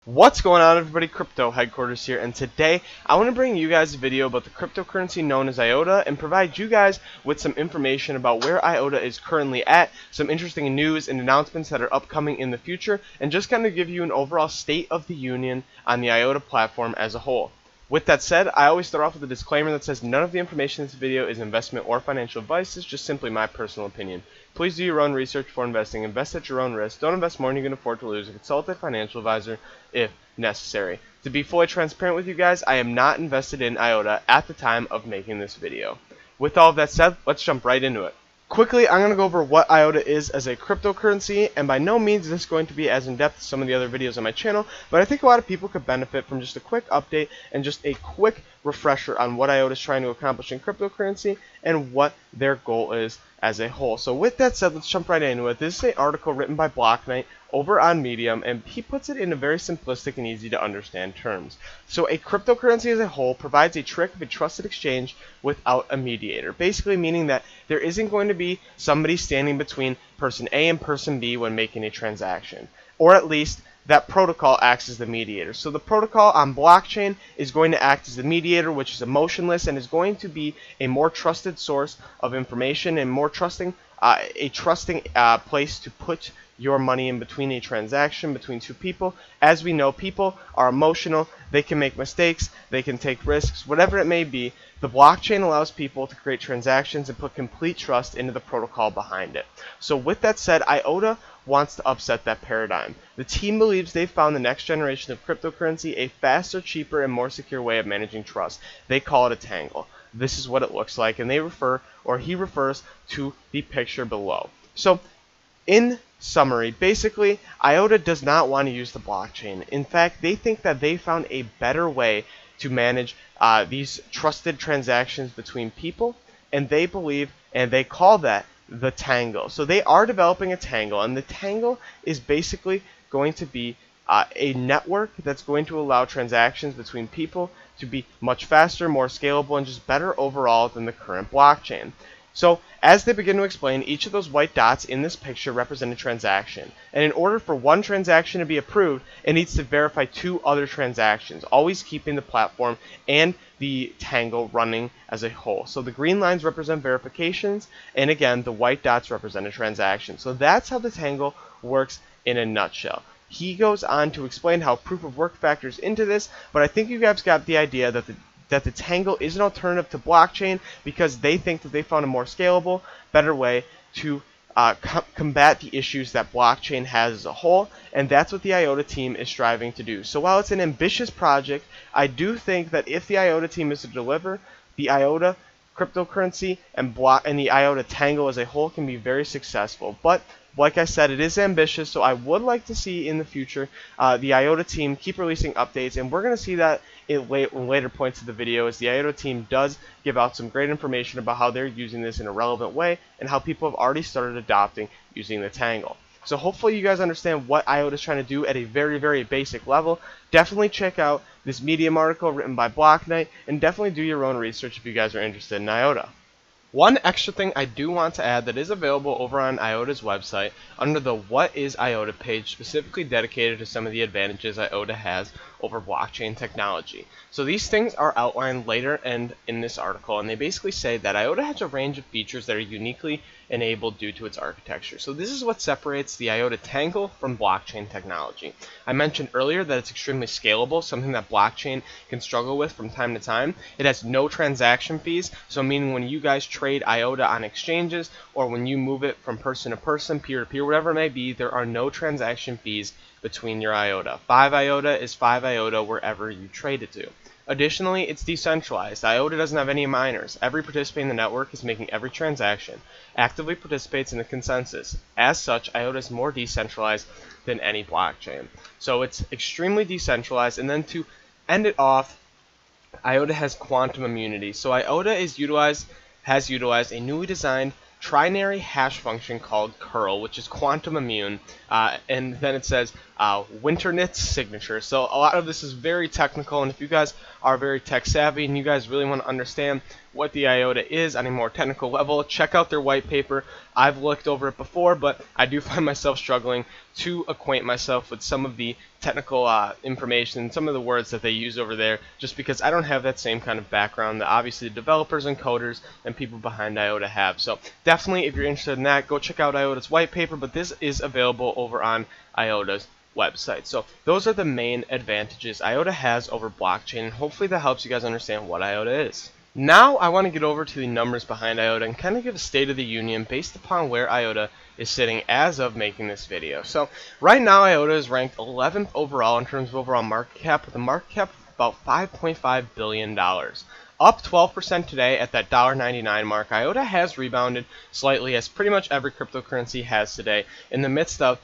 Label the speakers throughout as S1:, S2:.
S1: What's going on, everybody? Crypto Headquarters here, and today I want to bring you guys a video about the cryptocurrency known as IOTA and provide you guys with some information about where IOTA is currently at, some interesting news and announcements that are upcoming in the future, and just kind of give you an overall state of the union on the IOTA platform as a whole. With that said, I always start off with a disclaimer that says none of the information in this video is investment or financial advice. It's just simply my personal opinion. Please do your own research before investing. Invest at your own risk. Don't invest more than you can afford to lose. Consult a financial advisor if necessary. To be fully transparent with you guys, I am not invested in IOTA at the time of making this video. With all of that said, let's jump right into it. Quickly, I'm going to go over what IOTA is as a cryptocurrency, and by no means is this going to be as in-depth as some of the other videos on my channel, but I think a lot of people could benefit from just a quick update and just a quick refresher on what IOTA is trying to accomplish in cryptocurrency and what their goal is as a whole. So with that said, let's jump right into it. This is an article written by Blocknight over on Medium, and he puts it in a very simplistic and easy to understand terms. So a cryptocurrency as a whole provides a trick of a trusted exchange without a mediator, basically meaning that there isn't going to be somebody standing between person A and person B when making a transaction, or at least that protocol acts as the mediator. So the protocol on blockchain is going to act as the mediator, which is emotionless and is going to be a more trusted source of information and more trusting place to put your money in between a transaction between two people. As we know, people are emotional, they can make mistakes, they can take risks, whatever it may be. The blockchain allows people to create transactions and put complete trust into the protocol behind it. So with that said, IOTA wants to upset that paradigm. The team believes they've found the next generation of cryptocurrency a faster, cheaper, and more secure way of managing trust. They call it a tangle. This is what it looks like, and he refers to the picture below. So in summary, basically, IOTA does not want to use the blockchain. In fact, they think that they found a better way to manage these trusted transactions between people, and they believe, and they call that the tangle. So they are developing a tangle, and the tangle is basically going to be a network that's going to allow transactions between people to be much faster, more scalable, and just better overall than the current blockchain. So as they begin to explain, each of those white dots in this picture represent a transaction, and in order for one transaction to be approved, it needs to verify two other transactions, always keeping the platform and the tangle running as a whole. So the green lines represent verifications, and again the white dots represent a transaction. So that's how the tangle works in a nutshell. He goes on to explain how proof of work factors into this, but I think you guys got the idea that the tangle is an alternative to blockchain because they think that they found a more scalable, better way to combat the issues that blockchain has as a whole, and that's what the IOTA team is striving to do. So while it's an ambitious project, I do think that if the IOTA team is to deliver, the IOTA cryptocurrency and the IOTA tangle as a whole can be very successful. But like I said, it is ambitious, so I would like to see in the future the IOTA team keep releasing updates, and we're going to see that in later points of the video as the IOTA team does give out some great information about how they're using this in a relevant way and how people have already started adopting using the tangle. So hopefully you guys understand what IOTA is trying to do at a very, very basic level. Definitely check out this Medium article written by Blocknight, and definitely do your own research if you guys are interested in IOTA. One extra thing I do want to add that is available over on IOTA's website under the What is IOTA page, specifically dedicated to some of the advantages IOTA has over blockchain technology. So these things are outlined later and in this article, and they basically say that IOTA has a range of features that are uniquely enabled due to its architecture. So this is what separates the IOTA tangle from blockchain technology. I mentioned earlier that it's extremely scalable, something that blockchain can struggle with from time to time. It has no transaction fees, so meaning when you guys trade IOTA on exchanges, or when you move it from person to person, peer to peer, whatever it may be, there are no transaction fees between your IOTA. 5 IOTA is 5 IOTA wherever you trade it to. Additionally, it's decentralized. IOTA doesn't have any miners. Every participant in the network is making every transaction, actively participates in the consensus. As such, IOTA is more decentralized than any blockchain. So it's extremely decentralized, and then to end it off, IOTA has quantum immunity. So IOTA has utilized a newly designed trinary hash function called curl, which is quantum immune, and then it says Winternit's signature. So a lot of this is very technical, and if you guys are very tech savvy and you guys really want to understand what the IOTA is on a more technical level, check out their white paper. I've looked over it before, but I do find myself struggling to acquaint myself with some of the technical information, some of the words that they use over there, just because I don't have that same kind of background that obviously the developers and coders and people behind IOTA have. So definitely, if you're interested in that, go check out IOTA's white paper, but this is available over on IOTA's website. So those are the main advantages IOTA has over blockchain, and hopefully that helps you guys understand what IOTA is. Now I want to get over to the numbers behind IOTA and kind of give a state of the union based upon where IOTA is sitting as of making this video. So right now IOTA is ranked 11th overall in terms of overall market cap, with a market cap of about $5.5 billion. Up 12% today at that $1.99 mark. IOTA has rebounded slightly, as pretty much every cryptocurrency has today, in the midst of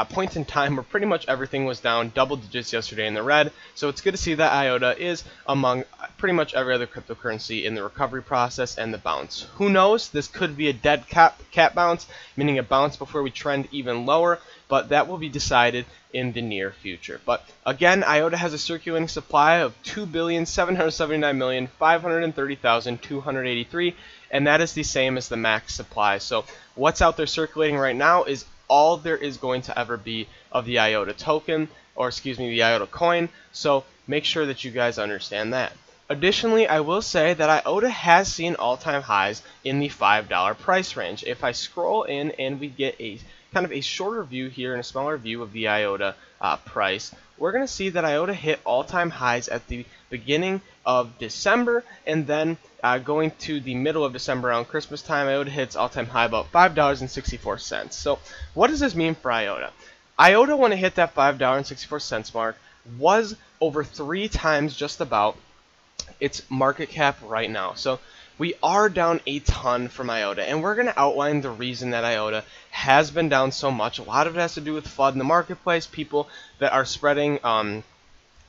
S1: points in time where pretty much everything was down double digits yesterday in the red. So it's good to see that IOTA is among pretty much every other cryptocurrency in the recovery process and the bounce. Who knows? This could be a dead cat bounce, meaning a bounce before we trend even lower, but that will be decided in the near future. But again, IOTA has a circulating supply of 2,779,530,283, and that is the same as the max supply. So what's out there circulating right now is all there is going to ever be of the IOTA token, or excuse me, the IOTA coin. So make sure that you guys understand that. Additionally, I will say that IOTA has seen all-time highs in the $5 price range. If I scroll in and we get a kind of a shorter view here and a smaller view of the IOTA price, we're going to see that IOTA hit all-time highs at the beginning of December, and then going to the middle of December around Christmas time, IOTA hits all-time high about $5.64. So what does this mean for IOTA? IOTA, when it hit that $5.64 mark, was over 3 times just about its market cap right now. So we are down a ton from IOTA, and we're going to outline the reason that IOTA has been down so much. A lot of it has to do with FUD in the marketplace, people that are spreading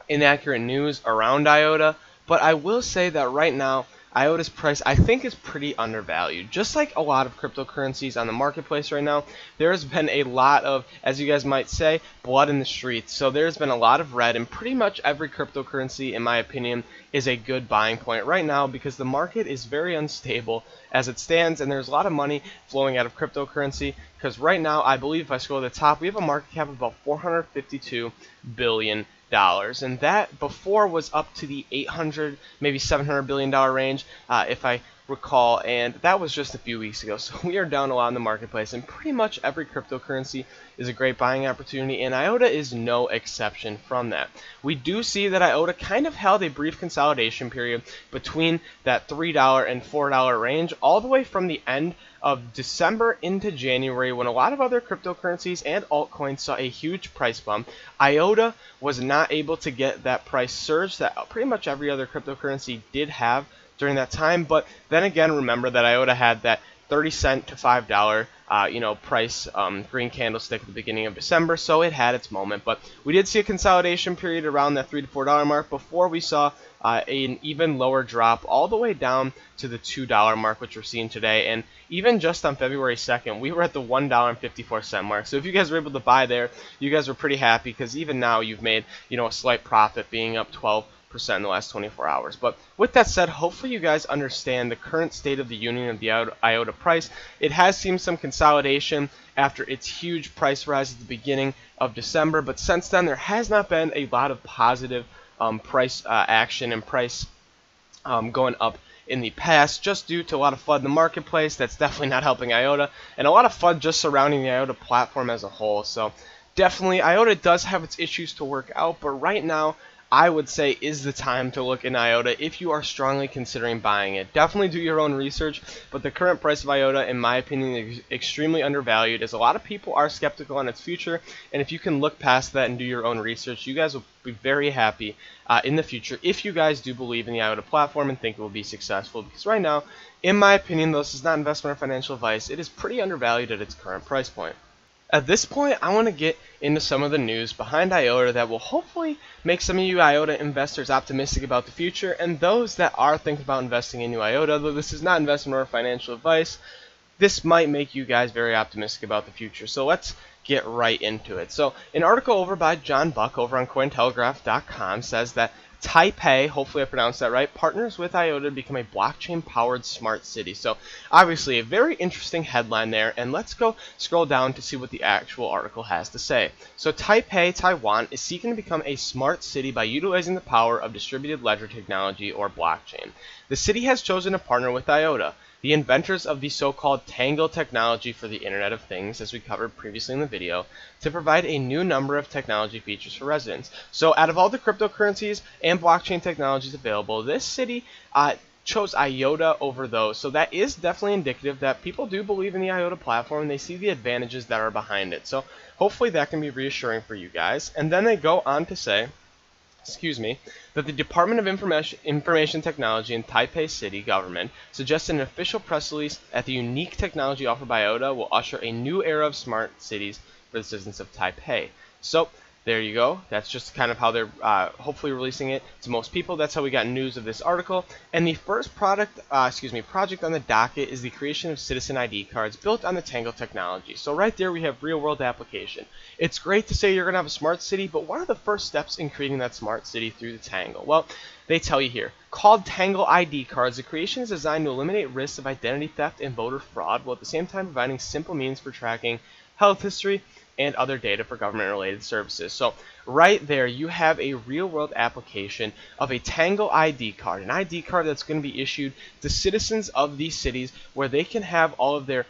S1: inaccurate news around IOTA. But I will say that right now, IOTA's price, I think, is pretty undervalued. Just like a lot of cryptocurrencies on the marketplace right now, there has been a lot of, as you guys might say, blood in the streets. So there's been a lot of red, and pretty much every cryptocurrency, in my opinion, is a good buying point right now, because the market is very unstable as it stands, and there's a lot of money flowing out of cryptocurrency. Because right now, I believe if I scroll to the top, we have a market cap of about $452 billion. And that before was up to the $800, maybe $700 billion range, if I recall, and that was just a few weeks ago. So we are down a lot in the marketplace, and pretty much every cryptocurrency is a great buying opportunity, and IOTA is no exception from that. We do see that IOTA kind of held a brief consolidation period between that $3 and $4 range, all the way from the end of December into January, when a lot of other cryptocurrencies and altcoins saw a huge price bump. IOTA was not able to get that price surge that pretty much every other cryptocurrency did have during that time. But then again, remember that IOTA had that 30-cent to $5 price green candlestick at the beginning of December, so it had its moment. But we did see a consolidation period around that $3 to $4 mark before we saw an even lower drop all the way down to the $2 mark, which we're seeing today. And even just on February 2nd, we were at the $1.54 mark. So if you guys were able to buy there, you guys were pretty happy, because even now you've made a slight profit, being up 12% in the last 24 hours. But with that said, hopefully you guys understand the current state of the union of the IOTA price. It has seen some consolidation after its huge price rise at the beginning of December, but since then there has not been a lot of positive price action and price going up in the past, just due to a lot of FUD in the marketplace. That's definitely not helping IOTA, and a lot of FUD just surrounding the IOTA platform as a whole. So definitely IOTA does have its issues to work out, but right now I would say is the time to look in IOTA if you are strongly considering buying it. Definitely do your own research, but the current price of IOTA, in my opinion, is extremely undervalued, as a lot of people are skeptical on its future. And if you can look past that and do your own research, you guys will be very happy in the future if you guys do believe in the IOTA platform and think it will be successful. Because right now, in my opinion, though this is not investment or financial advice, it is pretty undervalued at its current price point. At this point, I want to get into some of the news behind IOTA that will hopefully make some of you IOTA investors optimistic about the future, and those that are thinking about investing in new IOTA, though this is not investment or financial advice, this might make you guys very optimistic about the future. So let's get right into it. So an article over by John Buck over on Cointelegraph.com says that Taipei, hopefully I pronounced that right, partners with IOTA to become a blockchain-powered smart city. So obviously a very interesting headline there, and let's go scroll down to see what the actual article has to say. So Taipei, Taiwan is seeking to become a smart city by utilizing the power of distributed ledger technology, or blockchain. The city has chosen to partner with IOTA, the inventors of the so-called Tangle technology for the Internet of Things, as we covered previously in the video, to provide a new number of technology features for residents. So out of all the cryptocurrencies and blockchain technologies available, this city chose IOTA over those. So that is definitely indicative that people do believe in the IOTA platform and they see the advantages that are behind it. So hopefully that can be reassuring for you guys. And then they go on to say, that the Department of Information Technology in Taipei City government suggested an official press release that the unique technology offered by IOTA will usher a new era of smart cities for the citizens of Taipei. So there you go. That's just kind of how they're hopefully releasing it to most people. That's how we got news of this article. And the first project on the docket is the creation of citizen ID cards built on the Tangle technology. So right there we have real-world application. It's great to say you're going to have a smart city, but what are the first steps in creating that smart city through the Tangle? Well, they tell you here. Called Tangle ID cards, the creation is designed to eliminate risks of identity theft and voter fraud, while at the same time providing simple means for tracking health history and other data for government-related services. So right there you have a real-world application of a Tangle ID card, an ID card that's going to be issued to citizens of these cities where they can have all of their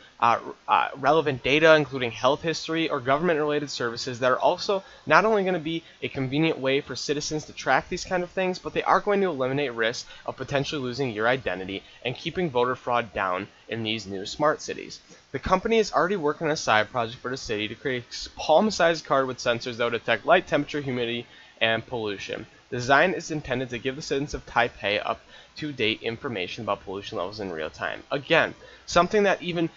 S1: relevant data, including health history or government-related services, that are also not only going to be a convenient way for citizens to track these kind of things, but they are going to eliminate risk of potentially losing your identity and keeping voter fraud down in these new smart cities. The company is already working on a side project for the city to create a palm-sized card with sensors that will detect light, temperature, humidity, and pollution. The design is intended to give the citizens of Taipei up-to-date information about pollution levels in real time. Again, something that even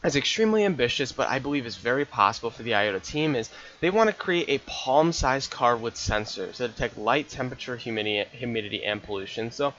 S1: is extremely ambitious, but I believe is very possible for the IOTA team, is they want to create a palm-sized card with sensors that detect light, temperature, humidity, and pollution. So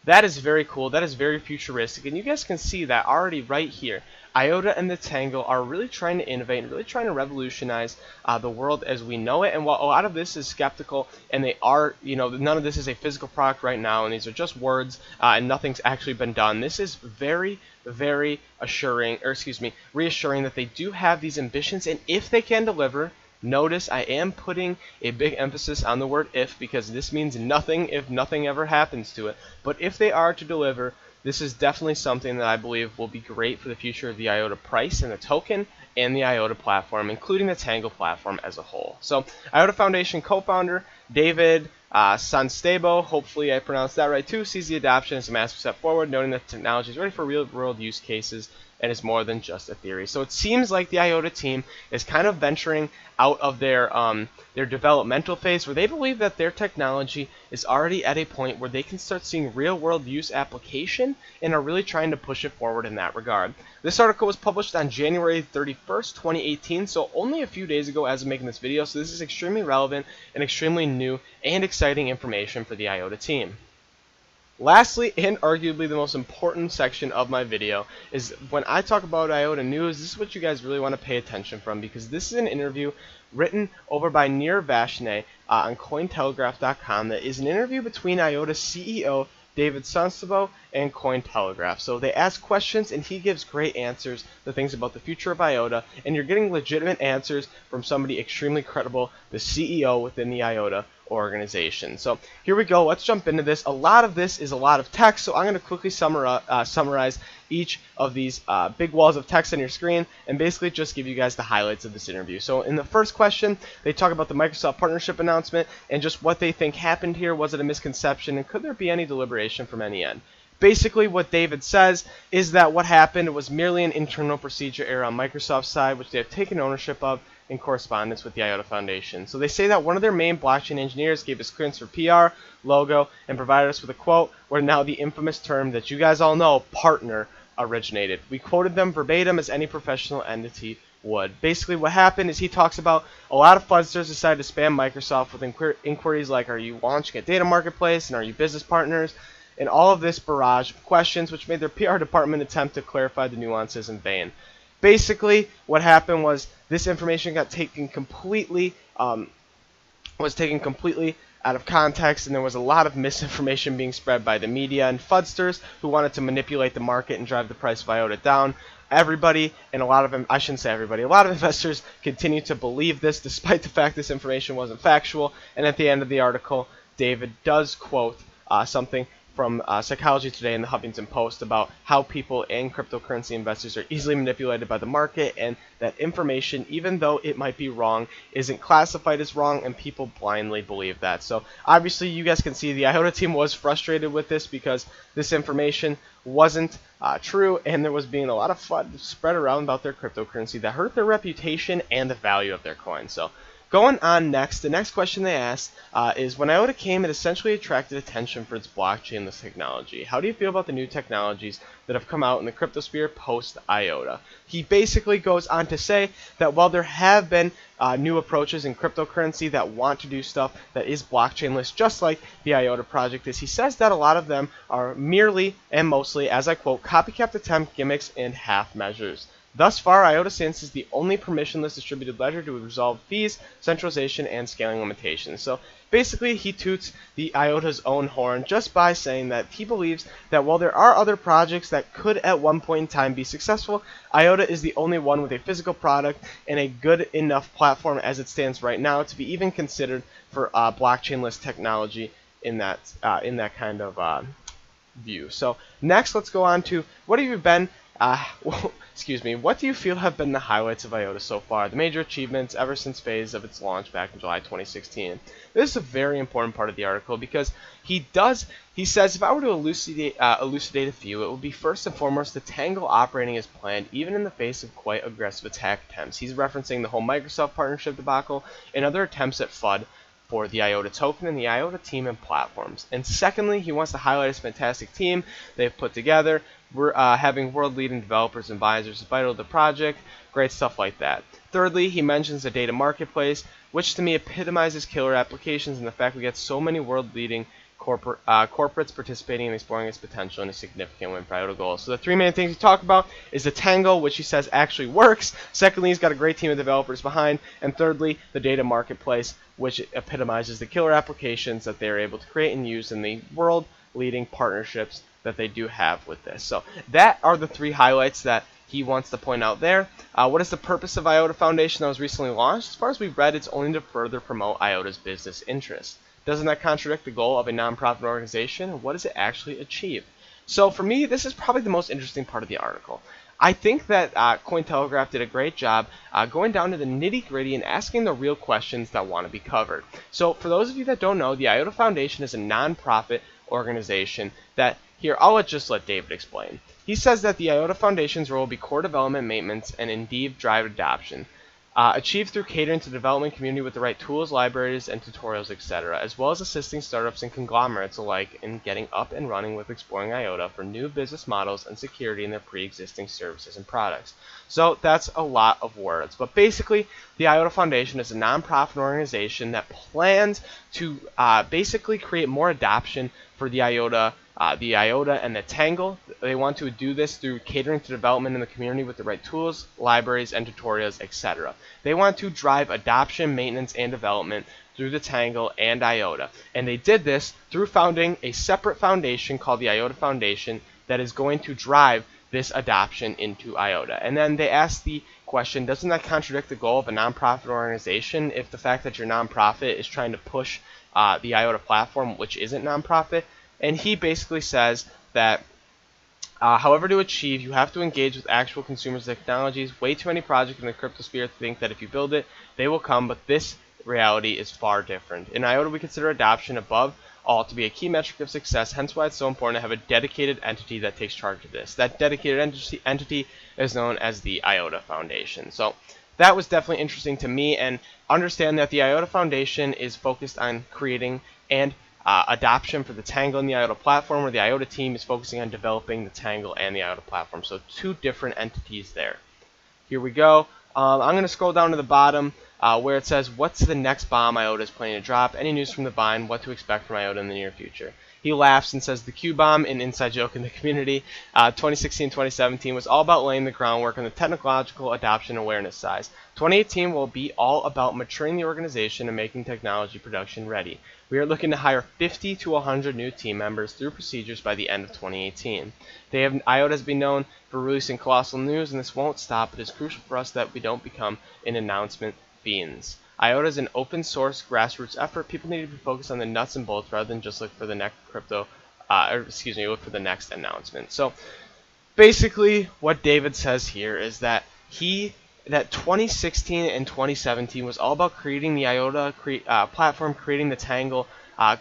S1: that is very cool. That is very futuristic, and you guys can see that already right here. IOTA and the Tangle are really trying to innovate and really trying to revolutionize the world as we know it. And while a lot of this is skeptical, and they are, none of this is a physical product right now, and these are just words, and nothing's actually been done. This is very, very reassuring that they do have these ambitions, and if they can deliver. Notice I am putting a big emphasis on the word if, because this means nothing if nothing ever happens to it. But if they are to deliver, this is definitely something that I believe will be great for the future of the IOTA price and the token and the IOTA platform, including the Tangle platform as a whole. So IOTA Foundation co-founder David Sanstebo, hopefully I pronounced that right too, sees the adoption as a massive step forward, noting that the technology is ready for real-world use cases and is more than just a theory. So it seems like the IOTA team is kind of venturing out of their developmental phase, where they believe that their technology is already at a point where they can start seeing real-world use application and are really trying to push it forward in that regard. This article was published on January 31st, 2018, so only a few days ago as of making this video, so this is extremely relevant and extremely new and exciting information for the IOTA team. Lastly, and arguably the most important section of my video, is when I talk about IOTA news, this is what you guys really want to pay attention from, because this is an interview written over by Nir Vaishnav on Cointelegraph.com that is an interview between IOTA CEO David Sanstebo and Cointelegraph. So they ask questions and he gives great answers to things about the future of IOTA, and you're getting legitimate answers from somebody extremely credible, the CEO within the IOTA organization. So here we go. Let's jump into this. A lot of this is a lot of text, so I'm going to quickly summarize each of these big walls of text on your screen and basically just give you guys the highlights of this interview. So in the first question, they talk about the Microsoft partnership announcement and just what they think happened here. Was it a misconception, and could there be any deliberation from any end? Basically, what David says is that what happened was merely an internal procedure error on Microsoft's side, which they have taken ownership of in correspondence with the IOTA Foundation. So they say that one of their main blockchain engineers gave us clearance for PR, logo, and provided us with a quote where now the infamous term that you guys all know, partner, originated. We quoted them verbatim as any professional entity would. Basically what happened is he talks about a lot of fraudsters decided to spam Microsoft with inquiries like, are you launching a data marketplace, and are you business partners? And all of this barrage of questions, which made their PR department attempt to clarify the nuances in vain. basically what happened was this information got taken completely out of context, and there was a lot of misinformation being spread by the media and fudsters who wanted to manipulate the market and drive the price of IOTA down. Everybody, and a lot of them, I shouldn't say everybody, a lot of investors continue to believe this despite the fact this information wasn't factual. And at the end of the article, David does quote something from Psychology Today and the Huffington Post about how people and cryptocurrency investors are easily manipulated by the market, and that information, even though it might be wrong, isn't classified as wrong, and people blindly believe that. So obviously you guys can see the IOTA team was frustrated with this because this information wasn't true, and there was being a lot of FUD spread around about their cryptocurrency that hurt their reputation and the value of their coin. So going on next, the next question they asked is, when IOTA came, it essentially attracted attention for its blockchain-less technology. How do you feel about the new technologies that have come out in the cryptosphere post-IOTA? He basically goes on to say that while there have been new approaches in cryptocurrency that want to do stuff that is blockchain-less, just like the IOTA project is, he says that a lot of them are merely and mostly, as I quote, copycat attempt gimmicks and half measures. Thus far, IOTA stands as the only permissionless distributed ledger to resolve fees, centralization, and scaling limitations. So basically, he toots the IOTA's own horn just by saying that he believes that while there are other projects that could at one point in time be successful, IOTA is the only one with a physical product and a good enough platform as it stands right now to be even considered for blockchain-less technology in that kind of view. So next, let's go on to what have you been what do you feel have been the highlights of IOTA so far, the major achievements ever since phase of its launch back in July 2016? This is a very important part of the article because he says, if I were to elucidate a few, it would be first and foremost the Tangle operating as planned, even in the face of quite aggressive attack attempts. He's referencing the whole Microsoft partnership debacle and other attempts at FUD for the IOTA token and the IOTA team and platforms. And secondly, he wants to highlight his fantastic team they've put together. We're having world-leading developers and advisors vital to the project, great stuff like that. Thirdly, he mentions the data marketplace, which to me epitomizes killer applications and the fact we get so many world-leading corporates participating and exploring its potential in a significant win for IOTA goals. So the three main things he talked about is the Tangle, which he says actually works. Secondly, he's got a great team of developers behind. And thirdly, the data marketplace, which epitomizes the killer applications that they're able to create and use in the world-leading partnerships that they do have with this. So that are the three highlights that he wants to point out there. What is the purpose of IOTA Foundation that was recently launched? As far as we've read, it's only to further promote IOTA's business interests. Doesn't that contradict the goal of a nonprofit organization? What does it actually achieve? So for me, this is probably the most interesting part of the article. I think that Cointelegraph did a great job going down to the nitty-gritty and asking the real questions that want to be covered. So for those of you that don't know, the IOTA Foundation is a nonprofit organization that, here, I'll just let David explain. He says that the IOTA Foundation's role will be core development, maintenance, and indeed drive adoption. Achieved through catering to the development community with the right tools, libraries, and tutorials, etc., as well as assisting startups and conglomerates alike in getting up and running with exploring IOTA for new business models and security in their pre-existing services and products. So that's a lot of words, but basically the IOTA Foundation is a nonprofit organization that plans to basically create more adoption for the IOTA and the Tangle. They want to do this through catering to development in the community with the right tools, libraries, and tutorials, etc. They want to drive adoption, maintenance, and development through the Tangle and IOTA. And they did this through founding a separate foundation called the IOTA Foundation that is going to drive this adoption into IOTA. And then they asked the question, doesn't that contradict the goal of a nonprofit organization if the fact that your nonprofit is trying to push the IOTA platform, which isn't nonprofit? And he basically says that however to achieve, you have to engage with actual consumers' technologies. Way too many projects in the cryptosphere think that if you build it, they will come, but this reality is far different. In IOTA, we consider adoption above all to be a key metric of success, hence why it's so important to have a dedicated entity that takes charge of this. That dedicated entity is known as the IOTA Foundation. So that was definitely interesting to me, and understand that the IOTA Foundation is focused on creating and adoption for the Tangle and the IOTA platform, where the IOTA team is focusing on developing the Tangle and the IOTA platform. So two different entities there. Here we go. I'm going to scroll down to the bottom. where it says, "What's the next bomb IOTA is planning to drop? Any news from the Vine? What to expect from IOTA in the near future?" He laughs and says the Q bomb, an inside joke in the community, 2016-2017 was all about laying the groundwork on the technological adoption awareness size. 2018 will be all about maturing the organization and making technology production ready. We are looking to hire 50 to 100 new team members through procedures by the end of 2018. IOTA has been known for releasing colossal news, and this won't stop. It is crucial for us that we don't become an announcement fiends. IOTA is an open source grassroots effort. People need to be focused on the nuts and bolts rather than just look for the next look for the next announcement. So basically what David says here is that 2016 and 2017 was all about creating the IOTA platform, creating the Tangle,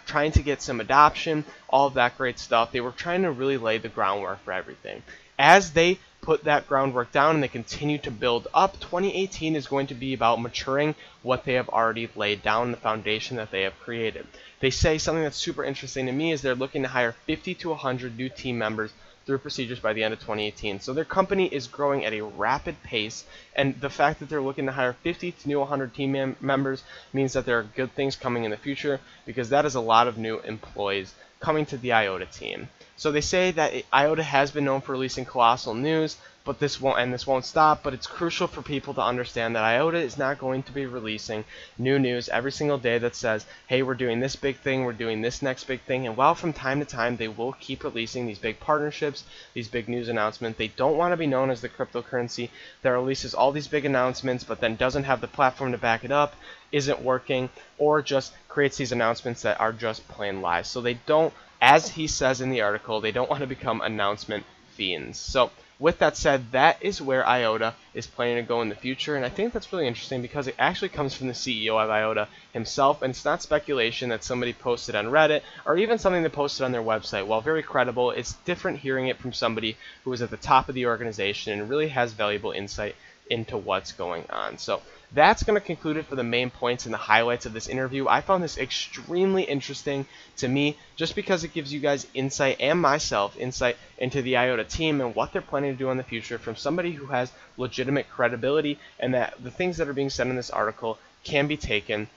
S1: trying to get some adoption, all of that great stuff. They were trying to really lay the groundwork for everything. As they put that groundwork down and they continue to build up, 2018 is going to be about maturing what they have already laid down, the foundation that they have created. They say something that's super interesting to me is they're looking to hire 50 to 100 new team members through procedures by the end of 2018. So their company is growing at a rapid pace, and the fact that they're looking to hire 50 to new 100 team members means that there are good things coming in the future, because that is a lot of new employees coming to the IOTA team. So they say that IOTA has been known for releasing colossal news, but this won't stop. But it's crucial for people to understand that IOTA is not going to be releasing new news every single day that says, hey, we're doing this big thing, we're doing this next big thing. And while from time to time they will keep releasing these big partnerships, these big news announcements, they don't want to be known as the cryptocurrency that releases all these big announcements but then doesn't have the platform to back it up, isn't working, or just creates these announcements that are just plain lies. So they don't, as he says in the article, they don't want to become announcement fiends. So with that said, that is where IOTA is planning to go in the future, and I think that's really interesting because it actually comes from the CEO of IOTA himself, and it's not speculation that somebody posted on Reddit or even something they posted on their website. While very credible, it's different hearing it from somebody who is at the top of the organization and really has valuable insight into what's going on. So that's going to conclude it for the main points and the highlights of this interview. I found this extremely interesting to me just because it gives you guys insight, and myself insight, into the IOTA team and what they're planning to do in the future from somebody who has legitimate credibility, and that the things that are being said in this article can be taken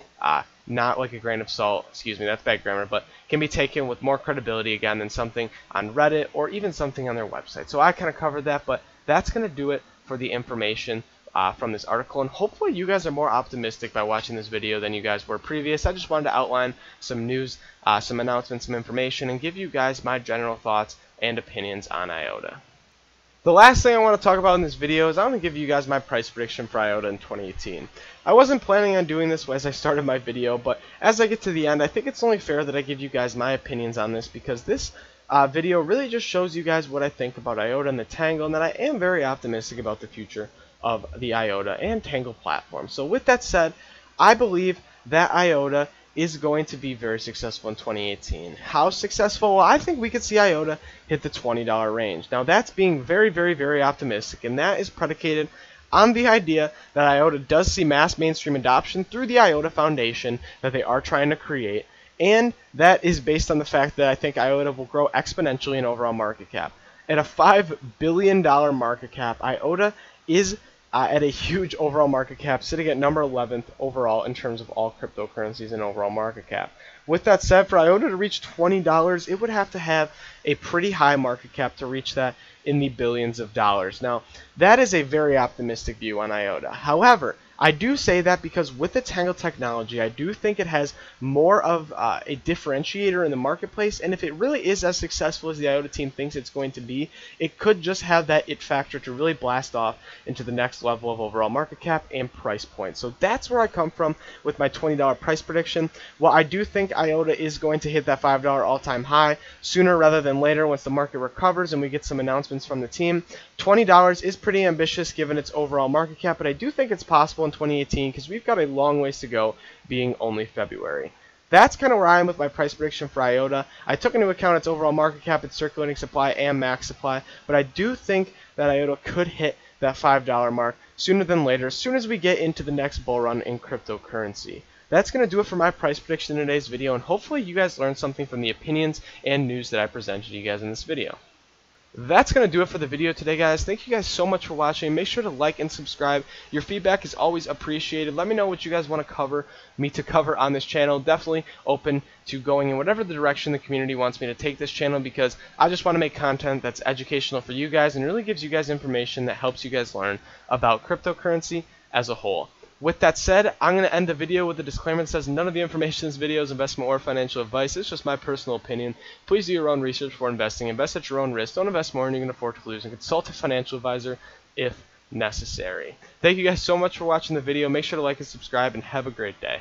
S1: not like a grain of salt, excuse me, that's bad grammar, but can be taken with more credibility again than something on Reddit or even something on their website. So I kind of covered that, but that's going to do it for the information from this article, and hopefully you guys are more optimistic by watching this video than you guys were previous. I just wanted to outline some news, some announcements, some information, and give you guys my general thoughts and opinions on IOTA. The last thing I want to talk about in this video is I want to give you guys my price prediction for IOTA in 2018. I wasn't planning on doing this as I started my video, but as I get to the end, I think it's only fair that I give you guys my opinions on this, because this video really just shows you guys what I think about IOTA and the Tangle, and that I am very optimistic about the future of the IOTA and Tangle platform. So with that said, I believe that IOTA is going to be very successful in 2018. How successful? Well, I think we could see IOTA hit the $20 range. Now that's being very, very, very optimistic, and that is predicated on the idea that IOTA does see mass mainstream adoption through the IOTA Foundation that they are trying to create, and that is based on the fact that I think IOTA will grow exponentially in overall market cap. At a $5 billion market cap, IOTA is at a huge overall market cap, sitting at number 11th overall in terms of all cryptocurrencies and overall market cap. With that said, for IOTA to reach $20, it would have to have a pretty high market cap to reach that in the billions of dollars. Now, that is a very optimistic view on IOTA. However, I do say that because with the Tangle technology, I do think it has more of a differentiator in the marketplace, and if it really is as successful as the IOTA team thinks it's going to be, it could just have that it factor to really blast off into the next level of overall market cap and price point. So that's where I come from with my $20 price prediction. While I do think IOTA is going to hit that $5 all-time high sooner rather than later once the market recovers and we get some announcements from the team, $20 is pretty ambitious given its overall market cap, but I do think it's possible in 2018 because we've got a long ways to go, being only February. That's kind of where I am with my price prediction for IOTA. I took into account its overall market cap, its circulating supply, and max supply, but I do think that IOTA could hit that $5 mark sooner than later, as soon as we get into the next bull run in cryptocurrency. That's going to do it for my price prediction in today's video, and hopefully you guys learned something from the opinions and news that I presented to you guys in this video. that's going to do it for the video today, guys. Thank you guys so much for watching. Make sure to like and subscribe. Your feedback is always appreciated. Let me know what you guys want to cover on this channel. Definitely open to going in whatever the direction the community wants me to take this channel, because I just want to make content that's educational for you guys and really gives you guys information that helps you guys learn about cryptocurrency as a whole. With that said, I'm going to end the video with a disclaimer that says none of the information in this video is investment or financial advice. It's just my personal opinion. Please do your own research before investing. Invest at your own risk. Don't invest more than you can afford to lose. And consult a financial advisor if necessary. Thank you guys so much for watching the video. Make sure to like and subscribe, and have a great day.